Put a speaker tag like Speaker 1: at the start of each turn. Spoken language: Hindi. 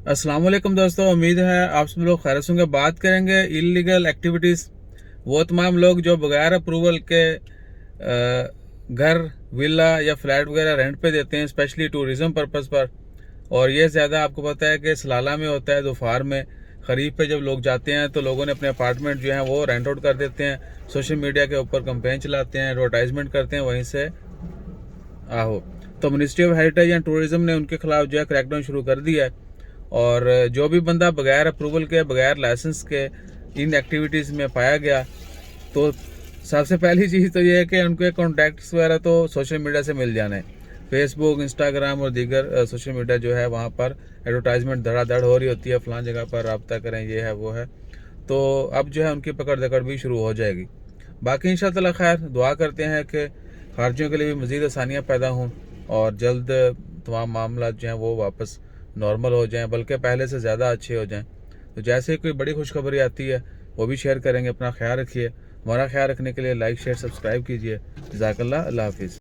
Speaker 1: अस्सलाम वालेकुम दोस्तों, उम्मीद है आप सब लोग खैर से होंगे। बात करेंगे इलीगल एक्टिविटीज़। वो तमाम लोग जो बगैर अप्रूवल के घर, विला या फ्लैट वगैरह रेंट पे देते हैं, स्पेशली टूरिज़्म पर्पज़ पर। और ये ज़्यादा आपको पता है कि सलाला में होता है, दोफार में खरीफ पे जब लोग जाते हैं तो लोगों ने अपने अपार्टमेंट जो हैं वो रेंट आउट कर देते हैं। सोशल मीडिया के ऊपर कंपेन चलाते हैं, एडवर्टाइजमेंट करते हैं वहीं से। आहो, तो ministry of heritage and tourism ने उनके खिलाफ जो है क्रैकडाउन शुरू कर दिया है। और जो भी बंदा बगैर अप्रूवल के, बगैर लाइसेंस के इन एक्टिविटीज़ में पाया गया, तो सबसे पहली चीज़ तो ये है कि उनके कॉन्टैक्ट्स वगैरह तो सोशल मीडिया से मिल जाने। फेसबुक, इंस्टाग्राम और दीगर सोशल मीडिया जो है वहाँ पर एडवर्टाइजमेंट धड़ाधड़ हो रही होती है, फ़लाँ जगह पर रब्ता करें, ये है वो है। तो अब जो है उनकी पकड़ दकड़ भी शुरू हो जाएगी। बाकी इंशाअल्लाह खैर दुआ करते हैं कि खारजियों के लिए भी मज़ीद आसानियाँ पैदा हों और जल्द तमाम मामला जो हैं वो वापस नॉर्मल हो जाएं, बल्कि पहले से ज़्यादा अच्छे हो जाएं। तो जैसे ही कोई बड़ी खुशखबरी आती है वो भी शेयर करेंगे। अपना ख्याल रखिए। हमारा ख्याल रखने के लिए लाइक, शेयर, सब्सक्राइब कीजिए। जज़ाकल्लाह, अल्लाह हाफिज़।